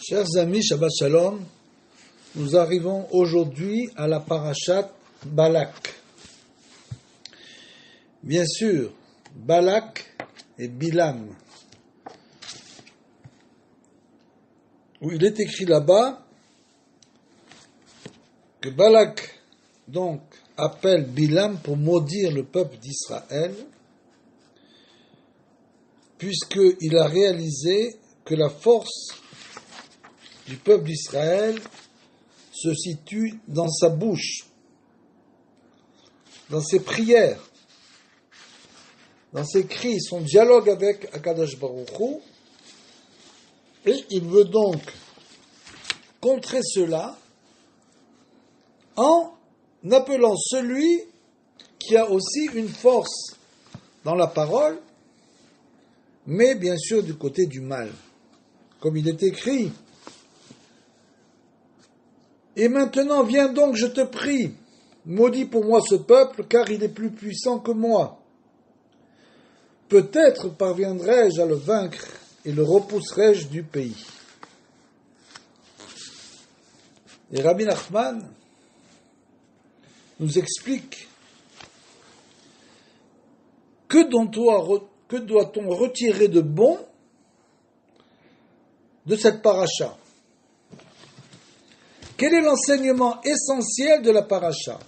Chers amis, Shabbat Shalom, nous arrivons aujourd'hui à la parashat Balak. Bien sûr, Balak et Bilam, où il est écrit là-bas que Balak donc appelle Bilam pour maudire le peuple d'Israël, puisqu'il a réalisé que la force du peuple d'Israël se situe dans sa bouche, dans ses prières, dans ses cris, son dialogue avec Akadosh Baruch Hu, et il veut donc contrer cela en appelant celui qui a aussi une force dans la parole, mais bien sûr du côté du mal. Comme il est écrit, et maintenant, viens donc, je te prie, maudis pour moi ce peuple, car il est plus puissant que moi. Peut-être parviendrai-je à le vaincre et le repousserai-je du pays. Et Rabbi Nachman nous explique que doit-on retirer de bon de cette paracha? Quel est l'enseignement essentiel de la paracha?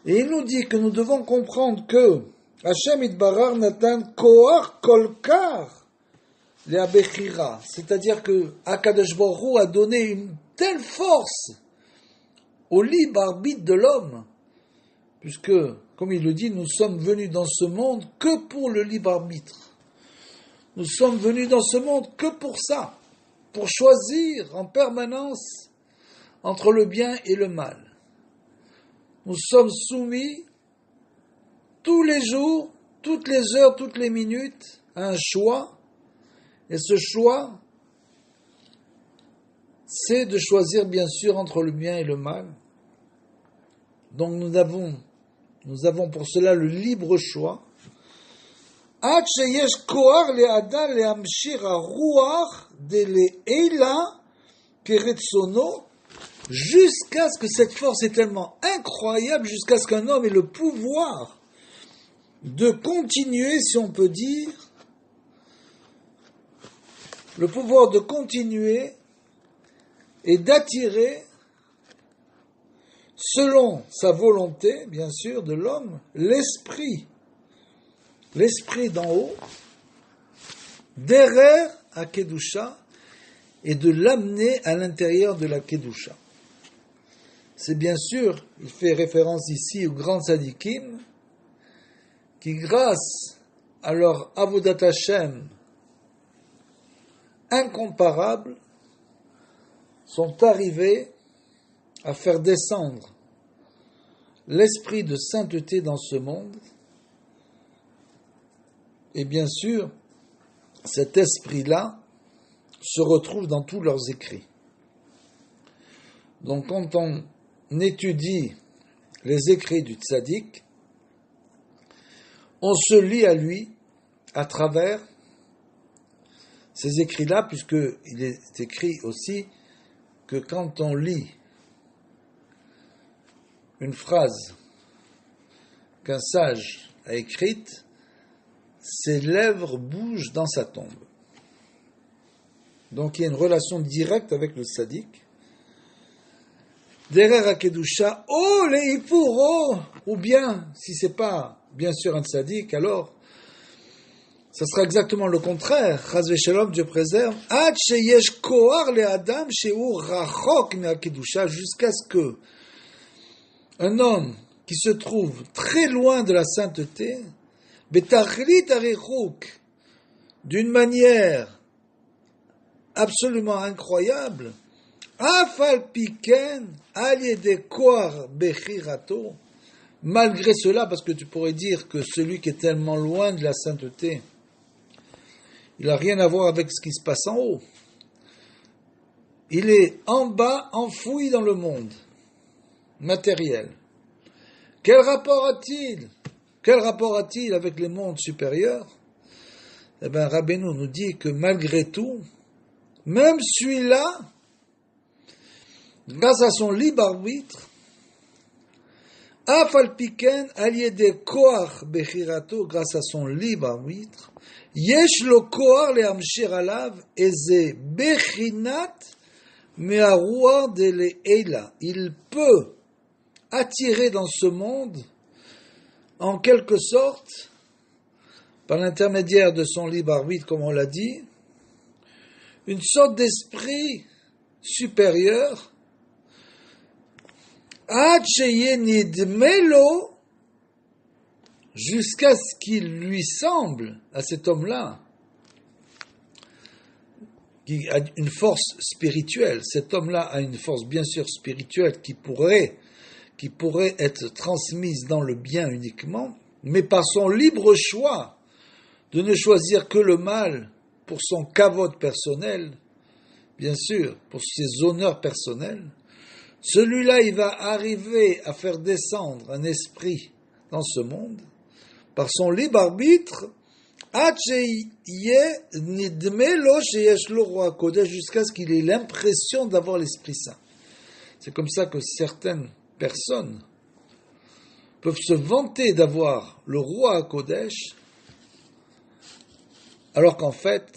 Et il nous dit que nous devons comprendre que Hashem Itbarar Natan Koach Kolkar Le'abechira, c'est-à-dire que Akadosh Baruch Hu a donné une telle force au libre arbitre de l'homme, puisque, comme il le dit, nous sommes venus dans ce monde que pour le libre arbitre. Nous sommes venus dans ce monde que pour ça, pour choisir en permanence entre le bien et le mal. Nous sommes soumis tous les jours, toutes les heures, toutes les minutes à un choix, et ce choix, c'est de choisir bien sûr entre le bien et le mal. Donc nous avons pour cela le libre choix. Ad sheyesh koach le'adam le'amshir ha'ruach de'le'ela keretzono, jusqu'à ce que cette force est tellement incroyable, jusqu'à ce qu'un homme ait le pouvoir de continuer, si on peut dire, le pouvoir de continuer et d'attirer, selon sa volonté, bien sûr, de l'homme, l'esprit d'en haut, derrière à Kedusha, et de l'amener à l'intérieur de la Kedusha. C'est bien sûr, il fait référence ici aux grands tzadikim, qui grâce à leur avodat Hashem incomparable, sont arrivés à faire descendre l'esprit de sainteté dans ce monde. Et bien sûr, cet esprit-là se retrouve dans tous leurs écrits. Donc quand on étudie les écrits du tzaddik, on se lie à lui à travers ces écrits-là, puisqu'il est écrit aussi que quand on lit une phrase qu'un sage a écrite, ses lèvres bougent dans sa tombe. Donc il y a une relation directe avec le tzaddik. Derrière Akedusha, oh les ipuro, ou bien, si c'est pas bien sûr un tzaddik, alors ça sera exactement le contraire. Chas v'shalom, Dieu préserve. Ad sheyesh koach le'adam she'hu rachok me'akedusha, jusqu'à ce que un homme qui se trouve très loin de la sainteté, betachlit arichuk, d'une manière absolument incroyable, afal piken al yede koach bechirato, malgré cela, parce que tu pourrais dire que celui qui est tellement loin de la sainteté, il n'a rien à voir avec ce qui se passe en haut. Il est en bas, enfoui dans le monde matériel. Quel rapport a-t-il avec les mondes supérieurs? Eh bien, Rabbeinu nous dit que malgré tout, même celui-là, grâce à son libre arbitre, Afalpiken aliede koach bechirato, grâce à son libre arbitre, yesh lo koach lehamshir alav eze bechinat me'aruah de le'ela. Il peut attirer dans ce monde, en quelque sorte, par l'intermédiaire de son libre arbitre, comme on l'a dit, une sorte d'esprit supérieur, jusqu'à ce qu'il lui semble, à cet homme-là, qui a une force spirituelle. Cet homme-là a une force bien sûr spirituelle qui pourrait être transmise dans le bien uniquement, mais par son libre choix de ne choisir que le mal pour son kavod personnel, bien sûr, pour ses honneurs personnels, celui-là, il va arriver à faire descendre un esprit dans ce monde par son libre arbitre, jusqu'à ce qu'il ait l'impression d'avoir l'Esprit Saint. C'est comme ça que certaines personnes peuvent se vanter d'avoir le roi à Kodesh, alors qu'en fait,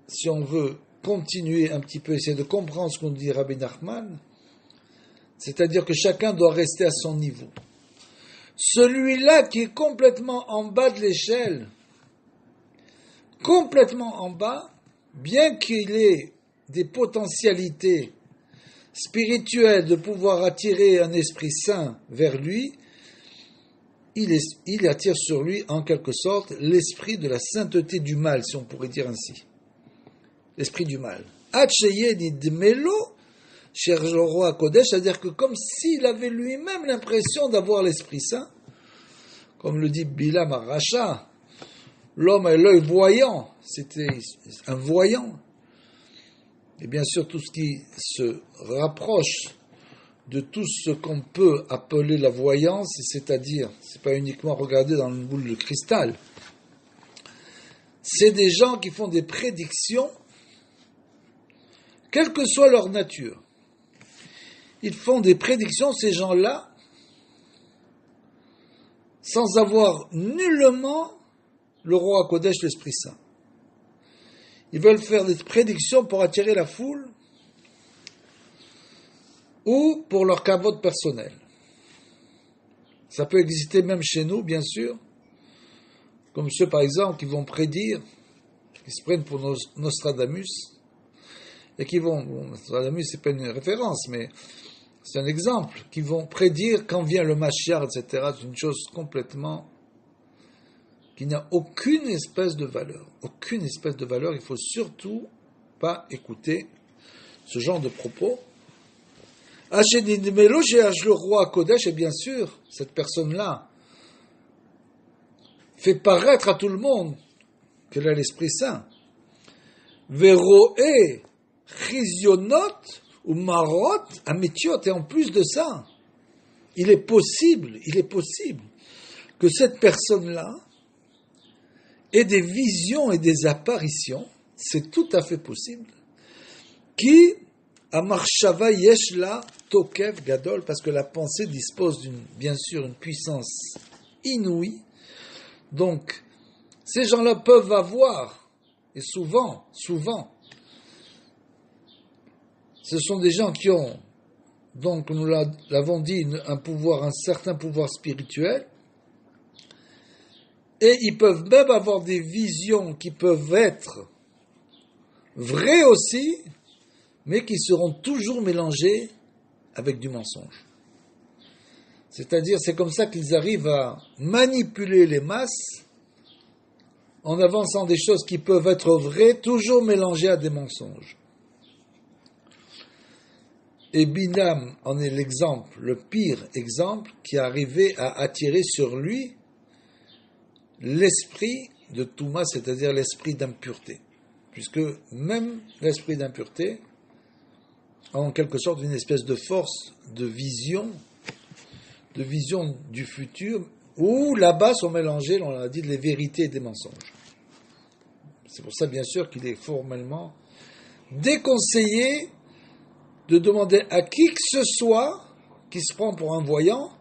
si on veut continuer un petit peu, essayer de comprendre ce qu'on dit Rabbi Nachman, c'est-à-dire que chacun doit rester à son niveau. Celui-là qui est complètement en bas de l'échelle, complètement en bas, bien qu'il ait des potentialités spirituelles de pouvoir attirer un esprit saint vers lui, il attire sur lui en quelque sorte l'esprit de la sainteté du mal, si on pourrait dire ainsi. L'esprit du mal. Cherche le roi à Kodesh, c'est-à-dire que comme s'il avait lui-même l'impression d'avoir l'Esprit Saint, comme le dit Bilam Aracha, l'homme a l'œil voyant, c'était un voyant. Et bien sûr, tout ce qui se rapproche de tout ce qu'on peut appeler la voyance, c'est-à-dire, c'est pas uniquement regarder dans une boule de cristal, c'est des gens qui font des prédictions, quelle que soit leur nature. Ils font des prédictions, ces gens-là, sans avoir nullement le roi Kodesh, l'Esprit Saint. Ils veulent faire des prédictions pour attirer la foule ou pour leur kavod personnel. Ça peut exister même chez nous, bien sûr, comme ceux, par exemple, qui vont prédire, qui se prennent pour Nostradamus, et qui vont, Nostradamus, c'est pas une référence, mais c'est un exemple, qui vont prédire quand vient le Mashiach, etc. C'est une chose complètement qui n'a aucune espèce de valeur. Aucune espèce de valeur. Il ne faut surtout pas écouter ce genre de propos. Le roi Kodesh, et bien sûr, cette personne-là fait paraître à tout le monde qu'elle a l'Esprit Saint. Veroe chizionot ou marot ametiot, et en plus de ça, il est possible que cette personne-là ait des visions et des apparitions, c'est tout à fait possible, qui amarshava yeshla tokev gadol, parce que la pensée dispose bien sûr, une puissance inouïe, donc ces gens-là peuvent avoir, et souvent, ce sont des gens qui ont, donc nous l'avons dit, un certain pouvoir spirituel, et ils peuvent même avoir des visions qui peuvent être vraies aussi, mais qui seront toujours mélangées avec du mensonge. C'est-à-dire, c'est comme ça qu'ils arrivent à manipuler les masses en avançant des choses qui peuvent être vraies, toujours mélangées à des mensonges. Et Binam en est l'exemple, le pire exemple, qui est arrivé à attirer sur lui l'esprit de Touma, c'est-à-dire l'esprit d'impureté. Puisque même l'esprit d'impureté a en quelque sorte une espèce de force de vision du futur, où là-bas sont mélangées, on l'a dit, les vérités et des mensonges. C'est pour ça, bien sûr, qu'il est formellement déconseillé de demander à qui que ce soit qui se prend pour un voyant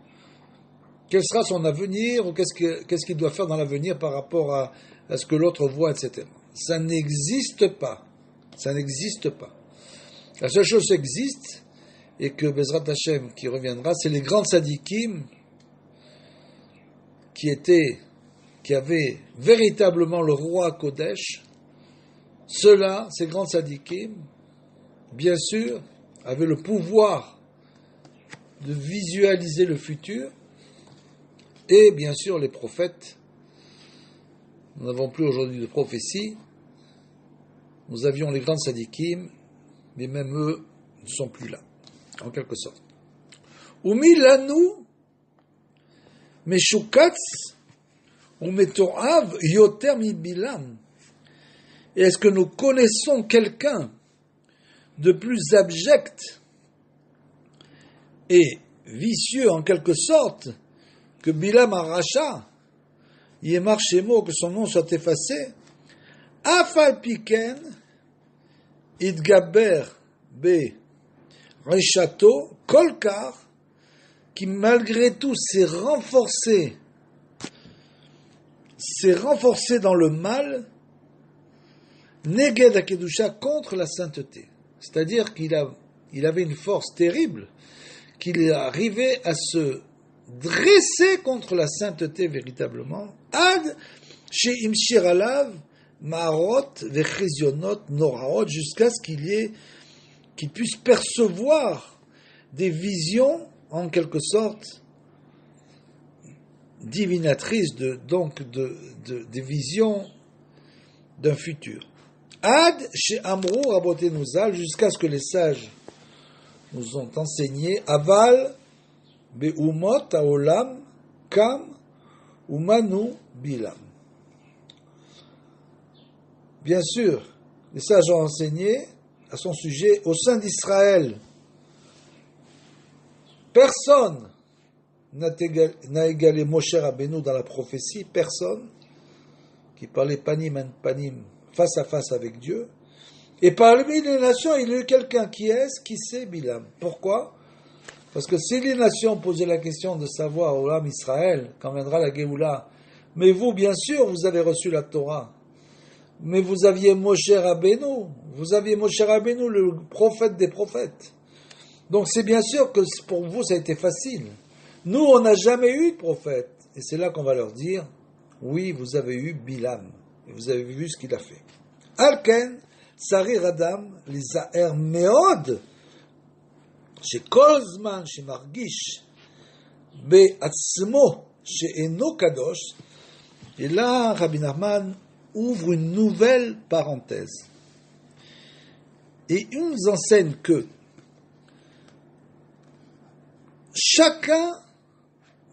quel sera son avenir ou qu'est-ce qu'il doit faire dans l'avenir par rapport à ce que l'autre voit, etc. Ça n'existe pas. Ça n'existe pas. La seule chose qui existe, et que Bezrat Hashem qui reviendra, c'est les grands tzadikim qui avaient véritablement le roi Kodesh. Ceux-là, ces grands tzadikim, bien sûr, avaient le pouvoir de visualiser le futur, et bien sûr les prophètes. Nous n'avons plus aujourd'hui de prophétie. Nous avions les grands tzadikim, mais même eux ne sont plus là, en quelque sorte. Umi lanu meshukatz umetoav yoter mi Bilam. Et est-ce que nous connaissons quelqu'un de plus abject et vicieux en quelque sorte que Bilam Aracha, Yemar Shemo, que son nom soit effacé, Afal Piken, Idgaber Be Rechato, Kolkar, qui malgré tout s'est renforcé dans le mal, Neged Akedusha, contre la sainteté. C'est-à-dire qu'il avait une force terrible, qu'il arrivait à se dresser contre la sainteté véritablement, Ad chez Imshir Alav, Maharot, Vechizionot, Noraot, jusqu'à ce qu'il puisse percevoir des visions, en quelque sorte, divinatrices, des visions d'un futur. Ad chez Amrou, Rabotenu Zal, jusqu'à ce que les sages nous ont enseigné, Aval, Be'umot, Haolam, Kam, Umanu, Bilam. Bien sûr, les sages ont enseigné à son sujet, au sein d'Israël, personne n'a égalé Moshe Rabbeinu dans la prophétie, personne qui parlait panim en panim, face à face avec Dieu. Et parmi les nations, il y a eu quelqu'un qui c'est Bilam. Pourquoi? Parce que si les nations posaient la question de savoir, Olam Israël, quand viendra la Géoula, mais vous, bien sûr, vous avez reçu la Torah. Mais vous aviez Moshe Rabbeinu, le prophète des prophètes. Donc c'est bien sûr que pour vous, ça a été facile. Nous, on n'a jamais eu de prophète. Et c'est là qu'on va leur dire, oui, vous avez eu Bilam. Et vous avez vu ce qu'il a fait. Alken, Sari Radam, les Zahir Meod, chez Kolzman, chez Margish, Be'atzmo, chez Eno Kadosh. Et là, Rabbi Nachman ouvre une nouvelle parenthèse. Et il nous enseigne que chacun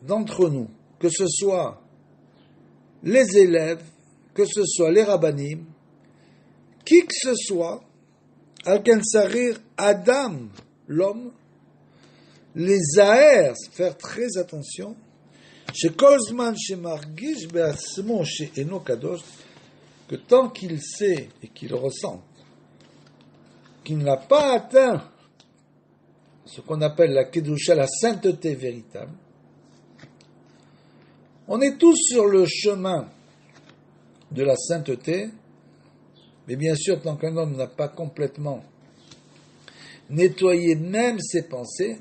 d'entre nous, que ce soit les élèves, que ce soit les rabbanim, qui que ce soit, Alken Sarir Adam, l'homme, les Zahir, faire très attention, chez Kolzman, chez Margish, Be'atzmo, chez Eno Kadosh, que tant qu'il sait et qu'il ressent qu'il n'a pas atteint ce qu'on appelle la Kedusha, la sainteté véritable, on est tous sur le chemin de la sainteté, mais bien sûr, tant qu'un homme n'a pas complètement nettoyé même ses pensées,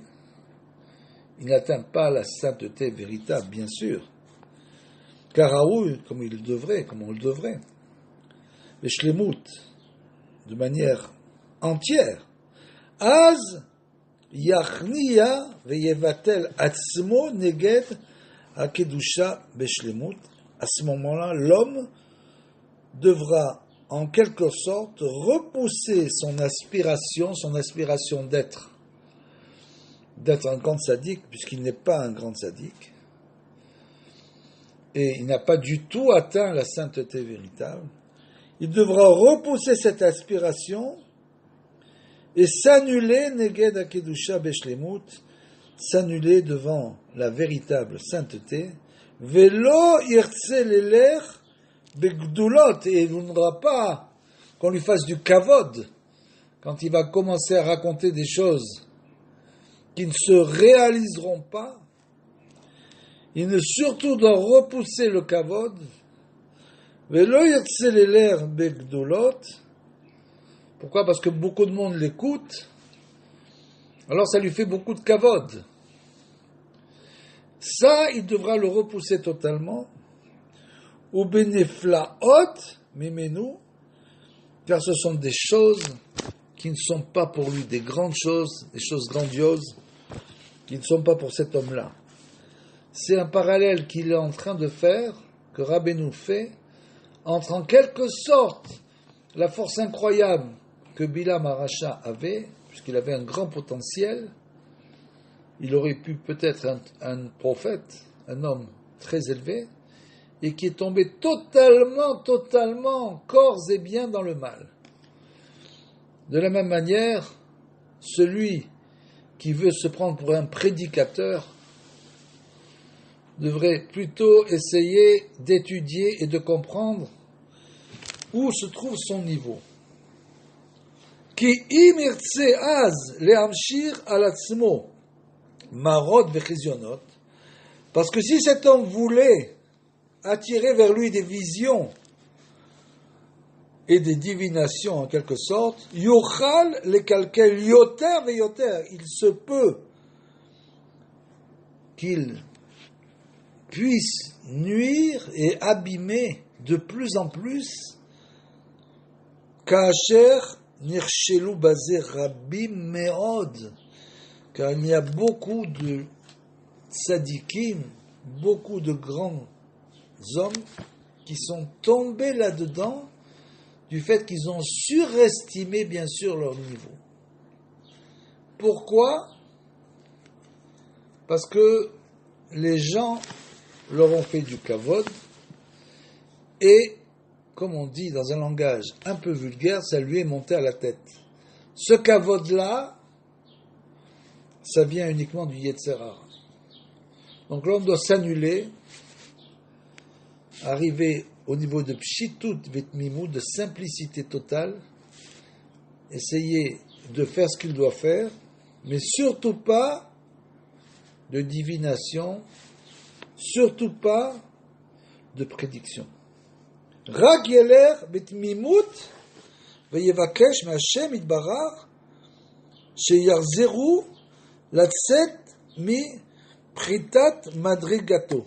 il n'atteint pas la sainteté véritable, bien sûr. Car Raoul, comme on le devrait, le shlemut, de manière entière, Az yachniya veyevatel atzmo neged hakedusha beshlemut. À ce moment-là, l'homme devra en quelque sorte repousser son aspiration d'être un grand sadique, puisqu'il n'est pas un grand sadique, et il n'a pas du tout atteint la sainteté véritable. Il devra repousser cette aspiration et s'annuler, neged hakedusha beshlemut, s'annuler devant la véritable sainteté, velo yirtse leler begdulot, et il ne voudra pas qu'on lui fasse du kavod, quand il va commencer à raconter des choses qui ne se réaliseront pas. Il ne surtout doit repousser le kavod, velo yirtze begdulot. Pourquoi? Parce que beaucoup de monde l'écoute, alors ça lui fait beaucoup de kavod. Ça, il devra le repousser totalement. Ou beneflaot mimenu, car ce sont des choses qui ne sont pas pour lui des grandes choses, des choses grandioses, qui ne sont pas pour cet homme-là. C'est un parallèle qu'il est en train de faire, que Rabbeinu fait, entre en quelque sorte la force incroyable que Bilam Aracha avait, puisqu'il avait un grand potentiel. Il aurait pu peut-être être un prophète, un homme très élevé, et qui est tombé totalement, corps et biens dans le mal. De la même manière, celui qui veut se prendre pour un prédicateur devrait plutôt essayer d'étudier et de comprendre où se trouve son niveau. Ki im irtse az lehamshir al atzmo marot vechizionot, parce que si cet homme voulait attirer vers lui des visions et des divinations en quelque sorte, yochal lekalkel yoter veyoter, il se peut qu'il puisse nuire et abîmer de plus en plus, kasher nirshelu bazeh rabim meod, car il y a beaucoup de tzadikim, beaucoup de grands hommes qui sont tombés là-dedans du fait qu'ils ont surestimé bien sûr leur niveau. Pourquoi? Parce que les gens leur ont fait du kavod et, comme on dit dans un langage un peu vulgaire, ça lui est monté à la tête. Ce kavod-là, ça vient uniquement du Yetzer Hara. Donc l'homme doit s'annuler, arriver au niveau de pshitut vetmimut, de simplicité totale, essayer de faire ce qu'il doit faire, mais surtout pas de divination, surtout pas de prédiction. Rak yeler betmimut veyevakesh me'Hashem yitbarach sheyarzeru latzet mi pritat madrigato.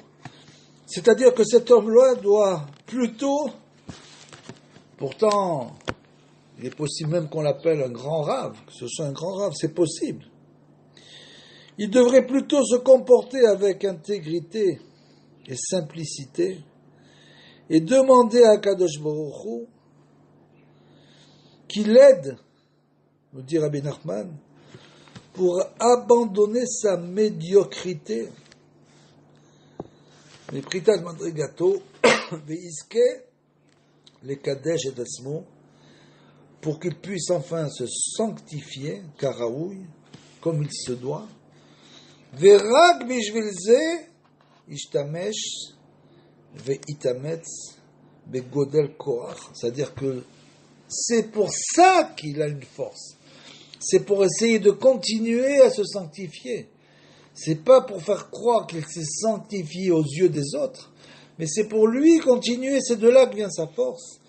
C'est-à-dire que cet homme-là doit plutôt, pourtant, il est possible même qu'on l'appelle un grand rave, que ce soit un grand rave, c'est possible. Il devrait plutôt se comporter avec intégrité et simplicité et demander à Kadosh Baruch Hu qu'il l'aide, nous dit Rabbi Nachman, pour abandonner sa médiocrité. Les pritat madrigato veiske les kadesh et d'atzmo, pour qu'il puisse enfin se sanctifier, karaoui, comme il se doit. Verak bishvil ze ishtamesh veitametz begodel koach, c'est-à-dire que c'est pour ça qu'il a une force. C'est pour essayer de continuer à se sanctifier. C'est pas pour faire croire qu'il s'est sanctifié aux yeux des autres, mais c'est pour lui continuer, c'est de là que vient sa force.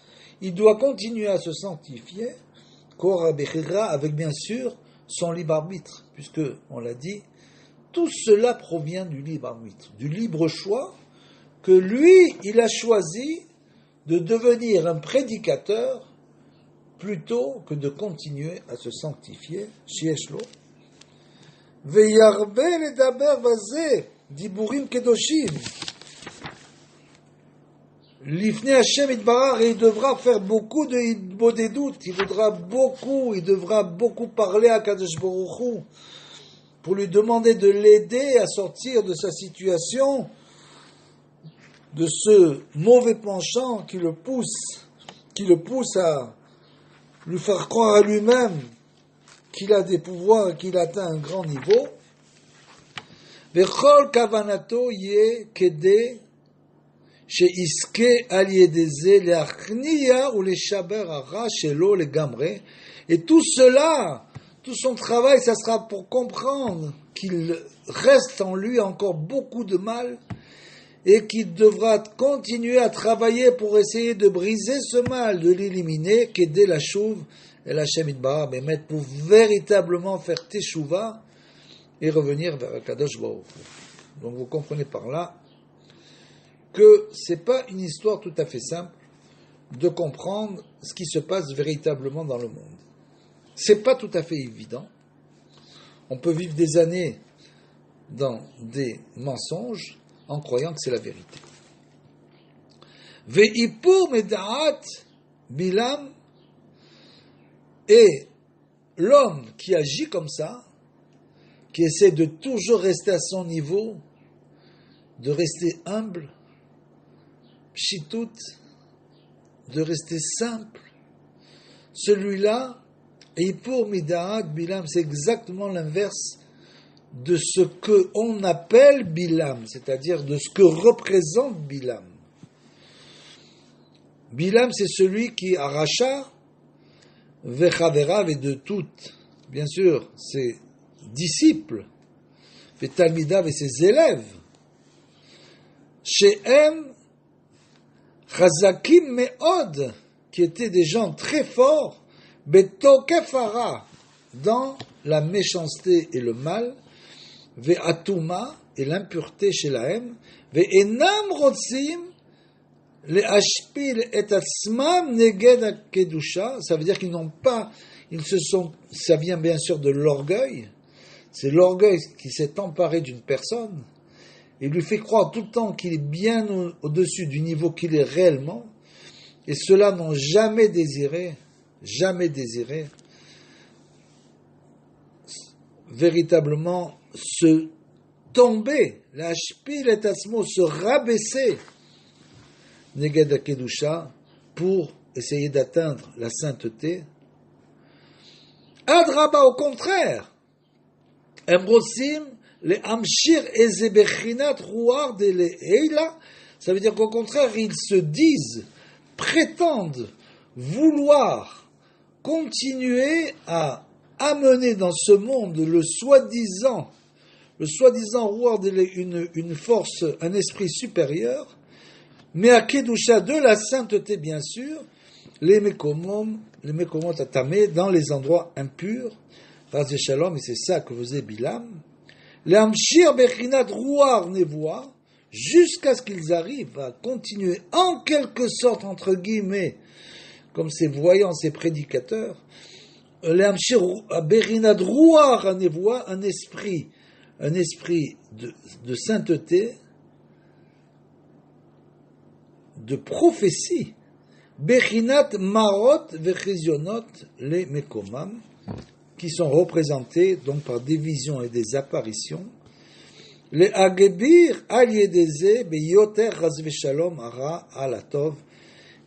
Il doit continuer à se sanctifier, Korah Bechira, avec bien sûr son libre arbitre, puisque, on l'a dit, tout cela provient du libre arbitre, du libre choix, que lui, il a choisi de devenir un prédicateur plutôt que de continuer à se sanctifier, Shieshlo. Veyarbe ledaber vazeh diburim kedoshim lifnei Hashem itbarach, et il devra faire beaucoup de hitbodedut, il devra beaucoup parler à Kadosh Baruch Hu pour lui demander de l'aider à sortir de sa situation, de ce mauvais penchant qui le pousse à lui faire croire à lui-même qu'il a des pouvoirs, qu'il atteint un grand niveau. Vechol kavanato yeh kedei שיזכה על ידי זה להכניע ולשבר הרע שלו לגמרי. Et tout cela, tout son travail, ça sera pour comprendre qu'il reste en lui encore beaucoup de mal et qu'il devra continuer à travailler pour essayer de briser ce mal, de l'éliminer, qu'aider la chouve et la Shemidbar, mais mettre pour véritablement faire teshuva et revenir vers Akadosh Baruch Hu. Donc vous comprenez par là que c'est pas une histoire tout à fait simple de comprendre ce qui se passe véritablement dans le monde. C'est pas tout à fait évident. On peut vivre des années dans des mensonges en croyant que c'est la vérité. Ve'ipur meda'at Bilam, et l'homme qui agit comme ça, qui essaie de toujours rester à son niveau, de rester humble, pshitout, de rester simple, celui-là, Ipur Mida'at Bilam, c'est exactement l'inverse de ce qu'on appelle Bilam, c'est-à-dire de ce que représente Bilam. Bilam, c'est celui qui arracha Vechaverav et de toutes, bien sûr, ses disciples, Talmidav et ses élèves, Shehem Chazakim Me'od, qui étaient des gens très forts, Betokefara, dans la méchanceté et le mal, Ve'atuma, et l'impureté chez la haine, Ve'enam rotzim, les ashpil et atzmam neged kedusha, ça veut dire qu'ils n'ont pas, ça vient bien sûr de l'orgueil, c'est l'orgueil qui s'est emparé d'une personne, et lui fait croire tout le temps qu'il est bien au-dessus du niveau qu'il est réellement, et ceux-là n'ont jamais désiré véritablement se tomber, la shpil et atzmo, se rabaisser, neged akedusha, pour essayer d'atteindre la sainteté. Adraba, au contraire, emrosim le amshir ezebechinat ruar de leheila, ça veut dire qu'au contraire, ils se disent, prétendent vouloir continuer à amener dans ce monde le soi-disant ruar de une force, un esprit supérieur, mais à Kedusha de la sainteté, bien sûr, les mekomot atamé, dans les endroits impurs, Ras Shalom, et c'est ça que faisait Bilam, les Amshir Bechinat Ruar Nevoa, jusqu'à ce qu'ils arrivent à continuer, en quelque sorte, entre guillemets, comme ces voyants, ces prédicateurs, les Amshir Bechinat Ruar Nevoa, un esprit de sainteté, de prophétie, Bechinat Marot Vechizionot les Mekomam, qui sont représentés donc par des visions et des apparitions, les Agebir Al Yedeze Beyoter Razve Shalom Ara Alatov,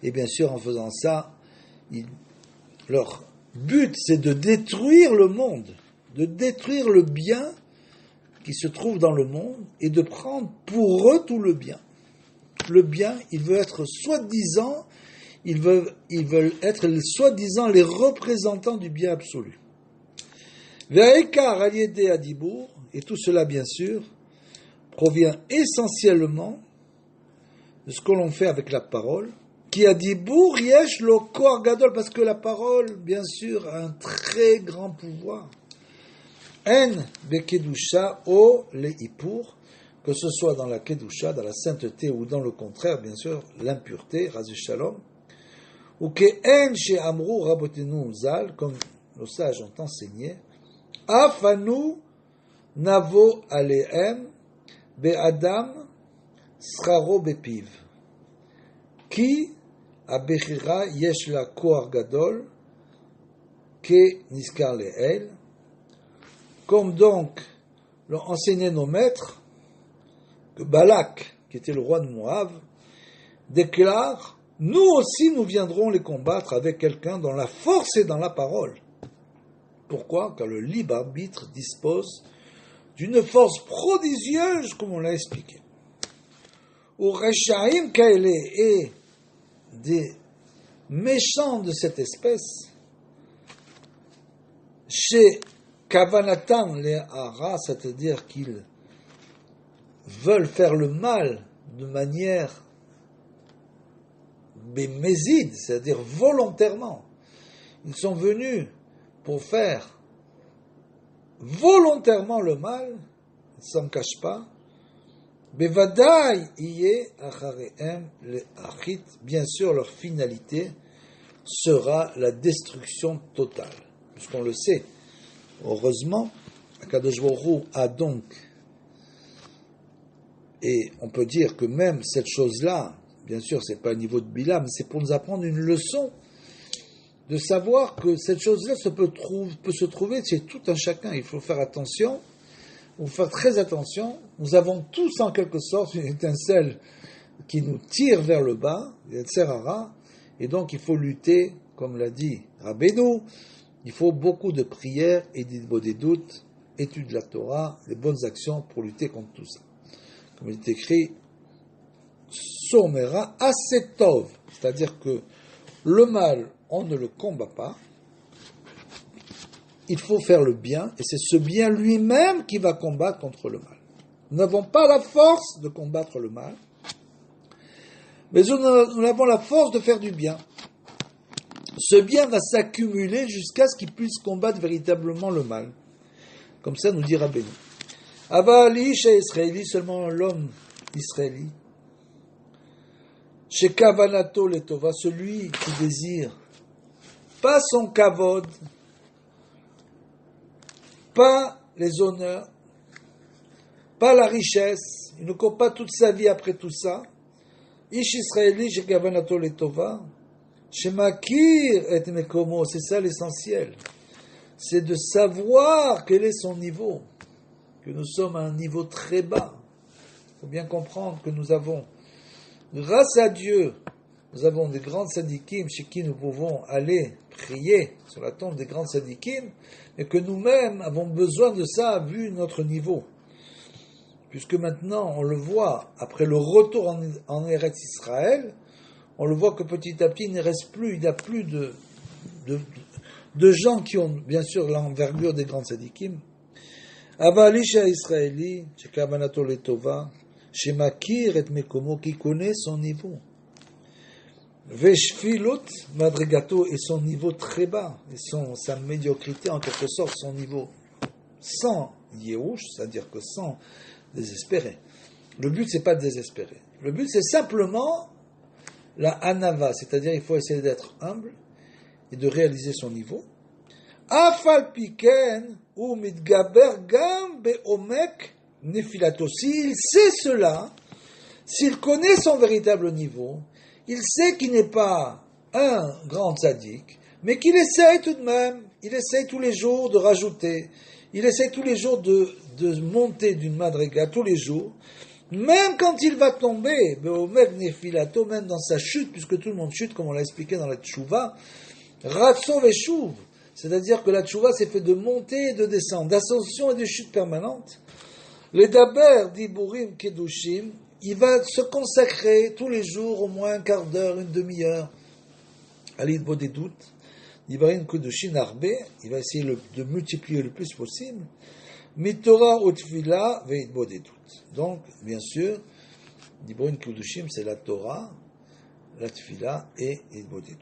et bien sûr en faisant ça, leur but c'est de détruire le monde, de détruire le bien qui se trouve dans le monde et de prendre pour eux tout le bien. Le bien, ils veulent être soi-disant, ils veulent être soi-disant les représentants du bien absolu. Ve'ekar aliédé adibour, et tout cela bien sûr provient essentiellement de ce que l'on fait avec la parole, qui a dibour yesh lo koar gadol, parce que la parole bien sûr a un très grand pouvoir. En bekedusha o le ipur, que ce soit dans la Kedusha, dans la sainteté, ou dans le contraire, bien sûr, l'impureté, Ras Shalom, ou que En chez Amrou Rabotenu Zal, comme nos sages ont enseigné, Afanu Navo Alehem Be'adam Sraro Bepiv, Ki Abechira Yesh la Koar Gadol, Ke Niskar Leel, comme donc l'ont enseigné nos maîtres, que Balak, qui était le roi de Moab, déclare « Nous aussi, nous viendrons les combattre avec quelqu'un dont la force est dans la parole. » Pourquoi ? Car le libre arbitre dispose d'une force prodigieuse, comme on l'a expliqué. ou Reshaim Kaele, et des méchants de cette espèce, chez Kavanatan les Hara, c'est-à-dire qu'ils veulent faire le mal de manière béméside, c'est-à-dire volontairement. Ils sont venus pour faire volontairement le mal, ils ne s'en cachent pas. Bevadai iye acharehem le achit, bien sûr leur finalité sera la destruction totale. Puisqu'on le sait, heureusement, Akadosh Baruch Hu a donc, et on peut dire que même cette chose-là, bien sûr, c'est pas au niveau de Bilam, c'est pour nous apprendre une leçon de savoir que cette chose-là peut se trouver chez tout un chacun. Il faut faire attention, il faut faire très attention. Nous avons tous en quelque sorte une étincelle qui nous tire vers le bas, et donc il faut lutter, comme l'a dit Rabbeinu, il faut beaucoup de prières et des doutes, étude de la Torah, les bonnes actions pour lutter contre tout ça. Comme il est écrit, Somera asetov, c'est-à-dire que le mal, on ne le combat pas, il faut faire le bien, et c'est ce bien lui-même qui va combattre contre le mal. Nous n'avons pas la force de combattre le mal, mais nous avons la force de faire du bien. Ce bien va s'accumuler jusqu'à ce qu'il puisse combattre véritablement le mal. Comme ça nous dit Rabbeinu. Ava l'isha israéli, seulement l'homme israélite. Chez Kavanato letova, celui qui désire pas son kavod, pas les honneurs, pas la richesse, il ne court pas toute sa vie après tout ça. Ish israéli chez Kavanato letova, chez Makir et Mekomo, c'est ça l'essentiel. C'est de savoir quel est son niveau, que nous sommes à un niveau très bas. Il faut bien comprendre que nous avons, grâce à Dieu, nous avons des grands sadikim chez qui nous pouvons aller prier sur la tombe des grands sadikim, et que nous-mêmes avons besoin de ça vu notre niveau. Puisque maintenant, on le voit, après le retour en Eretz Israël, on le voit que petit à petit, il ne reste plus, il n'y a plus de gens qui ont, bien sûr, l'envergure des grands sadikim. Avalisha Israéli, chez Kavanato Letova, chez Makir et Mekomo, qui connaît son niveau. Veshfilut Madrigato, et son niveau très bas, et sa médiocrité, en quelque sorte, son niveau sans Yehush, c'est-à-dire que sans désespérer. Le but, c'est pas de désespérer. Le but, c'est simplement la anava, c'est-à-dire il faut essayer d'être humble et de réaliser son niveau. Afal piken ou mitgaber gam beomek nefilato. S'il sait cela, s'il connaît son véritable niveau, il sait qu'il n'est pas un grand tzaddik, mais qu'il essaye tout de même, il essaye tous les jours de rajouter, il essaye tous les jours de monter d'une madriga, tous les jours, même quand il va tomber, même dans sa chute, puisque tout le monde chute, comme on l'a expliqué dans la tchouva, ratso veshuv, c'est-à-dire que la tchouva c'est fait de montée et de descendre, d'ascension et de chute permanente. Les daber diburim kedushim, il va se consacrer tous les jours au moins un quart d'heure, une demi-heure à l'idbo des doutes. Diburim kedushim arbe, il va essayer de multiplier le plus possible. Mitora utfila veidbo des doutes. Donc, bien sûr, Dibron Kudushim, c'est la Torah, la Tfila et Idbo des doutes.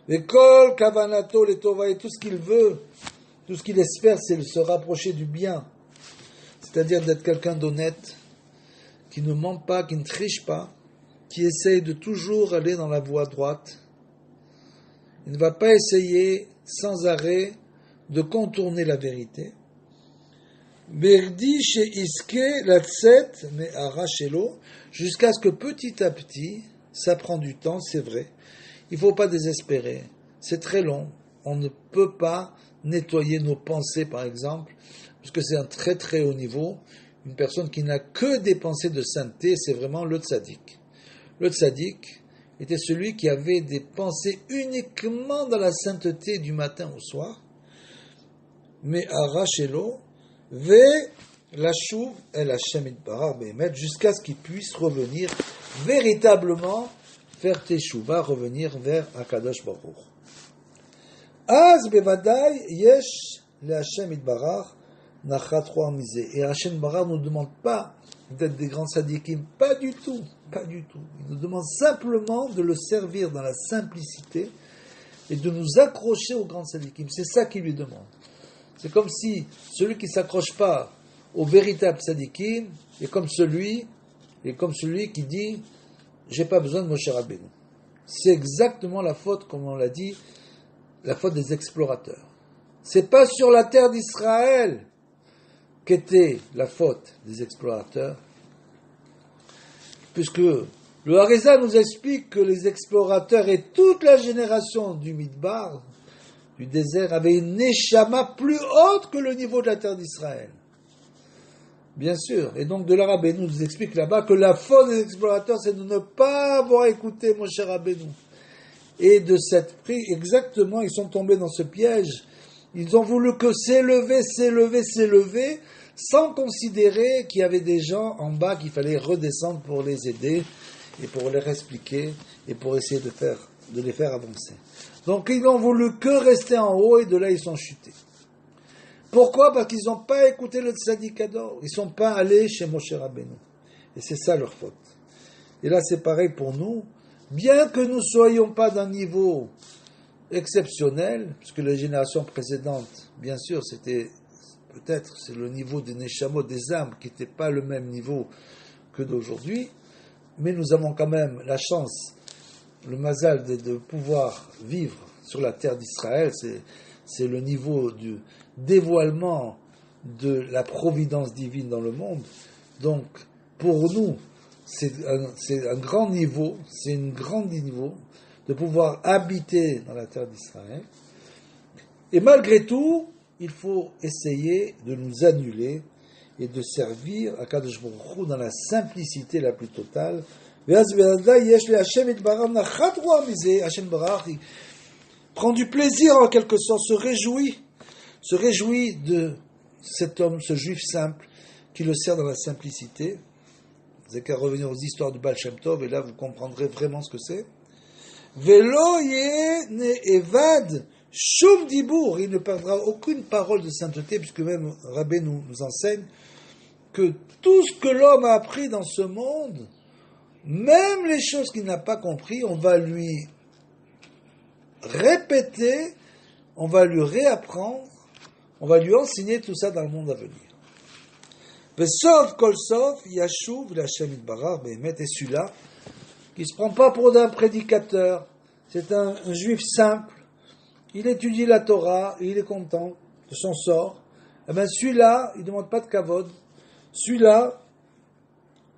L'école, Kavanato, les Tova, et tout ce qu'il veut, tout ce qu'il espère, c'est de se rapprocher du bien. C'est-à-dire d'être quelqu'un d'honnête, qui ne ment pas, qui ne triche pas, qui essaye de toujours aller dans la voie droite. Il ne va pas essayer sans arrêt de contourner la vérité. Berdi chez Iske la tset mais arrachelo, jusqu'à ce que petit à petit, ça prend du temps, c'est vrai. Il ne faut pas désespérer. C'est très long. On ne peut pas nettoyer nos pensées, par exemple, parce que c'est un très très haut niveau. Une personne qui n'a que des pensées de sainteté, c'est vraiment le tzaddik. Le tzaddik était celui qui avait des pensées uniquement dans la sainteté du matin au soir. Mais arrachelo, la chouv el Hashem itbarach be'emet, jusqu'à ce qu'il puisse revenir véritablement faire teshuva, revenir vers Akadosh Baruch Hu. Az bevadai yesh le Hashem itbarach nachat roa mizeh. Et Hashem itbarach ne nous demande pas d'être des grands sadikim, pas du tout. Il nous demande simplement de le servir dans la simplicité et de nous accrocher aux grands sadikim. C'est ça qu'il lui demande. C'est comme si celui qui ne s'accroche pas au véritable sadikim est comme celui qui dit « j'ai pas besoin de Moshe Rabbeinu ». C'est exactement la faute, comme on l'a dit, la faute des explorateurs. C'est pas sur la terre d'Israël qu'était la faute des explorateurs, puisque le Harizal nous explique que les explorateurs et toute la génération du Midbar, du désert, avaient une neshama plus haute que le niveau de la terre d'Israël. Bien sûr. Et donc de là, Rabbeinu nous explique là-bas que la faute des explorateurs, c'est de ne pas avoir écouté Moshe Rabbeinu. Et de cette prise, exactement, ils sont tombés dans ce piège. Ils ont voulu que s'élever, sans considérer qu'il y avait des gens en bas qu'il fallait redescendre pour les aider et pour leur expliquer et pour essayer de les faire avancer. Donc ils n'ont voulu que rester en haut et de là ils sont chutés. Pourquoi ? Parce qu'ils n'ont pas écouté le Tzaddik Ador. Ils ne sont pas allés chez Moshe Rabbeinu. Et c'est ça leur faute. Et là c'est pareil pour nous. Bien que nous ne soyons pas d'un niveau exceptionnel, puisque les générations précédentes, bien sûr, c'est le niveau des Neshamot, des âmes, qui n'était pas le même niveau que d'aujourd'hui, mais nous avons quand même la chance, le mazal de pouvoir vivre sur la terre d'Israël. C'est le niveau du dévoilement de la providence divine dans le monde. Donc, pour nous, c'est un grand niveau, de pouvoir habiter dans la terre d'Israël. Et malgré tout, il faut essayer de nous annuler et de servir à Kadosh Baruch Hu dans la simplicité la plus totale. Hashem Barach, il prend du plaisir en quelque sorte, se réjouit de cet homme, ce juif simple, qui le sert dans la simplicité. Vous n'avez qu'à revenir aux histoires du Baal Shem Tov, et là vous comprendrez vraiment ce que c'est. Velo ne evad shum dibour, il ne perdra aucune parole de sainteté, puisque même Rabbi nous enseigne que tout ce que l'homme a appris dans ce monde, même les choses qu'il n'a pas compris, on va lui répéter, on va lui réapprendre, on va lui enseigner tout ça dans le monde à venir. Vesov kol sof yashuv l'Hashem itbarach be'emet, et celui-là qui ne se prend pas pour un prédicateur, c'est un juif simple, il étudie la Torah, et il est content de son sort, et bien celui-là, il ne demande pas de kavod, celui-là,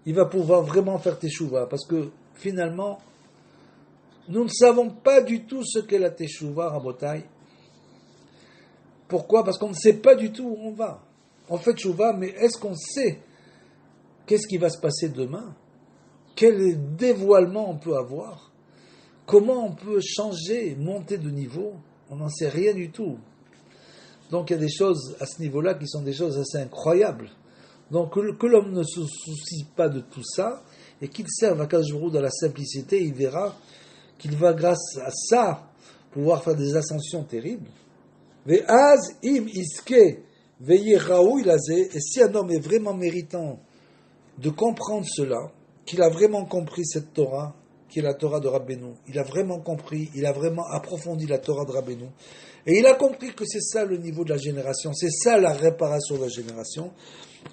il va pouvoir vraiment faire teshuva, parce que finalement, nous ne savons pas du tout ce qu'est la teshuva, Rabotai. Pourquoi ? Parce qu'on ne sait pas du tout où on va. On fait teshuva, mais est-ce qu'on sait qu'est-ce qui va se passer demain ? Quel dévoilement on peut avoir ? Comment on peut changer, monter de niveau ? On n'en sait rien du tout. Donc il y a des choses à ce niveau-là qui sont des choses assez incroyables. Donc que l'homme ne se soucie pas de tout ça et qu'il serve à Kadosh Baruch Hu dans la simplicité, il verra qu'il va grâce à ça pouvoir faire des ascensions terribles. Ve'az im iske ve'yeh raoui lazeh, et si un homme est vraiment méritant de comprendre cela, qu'il a vraiment compris cette Torah, qui est la Torah de Rabbeinu. Il a vraiment compris, il a vraiment approfondi la Torah de Rabbeinu. Et il a compris que c'est ça le niveau de la génération, c'est ça la réparation de la génération.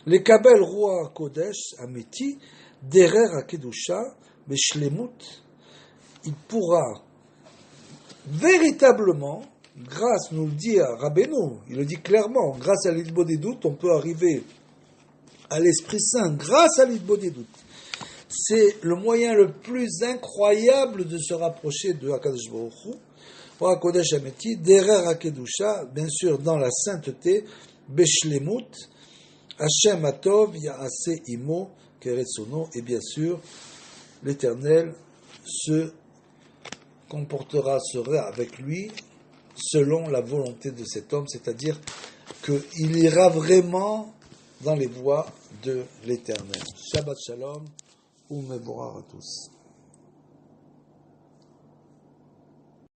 Les Kabel Roi Kodesh Ameti, Derer Akedusha, Beshlemut, il pourra véritablement, grâce, nous le dit à Rabbeinu, il le dit clairement, grâce à l'Idbo des doutes, on peut arriver à l'Esprit Saint, grâce à l'Idbo des doutes. C'est le moyen le plus incroyable de se rapprocher de Hakadosh Baruch Hu. Roi Kodesh Ameti, Derer Akedusha, bien sûr dans la sainteté, Beshlemut, Hashem Atov, Yaase Imo, Keretsono, et bien sûr, l'Éternel se sera avec lui selon la volonté de cet homme, c'est-à-dire qu'il ira vraiment dans les voies de l'Éternel. Shabbat Shalom, ou Mevorach à tous.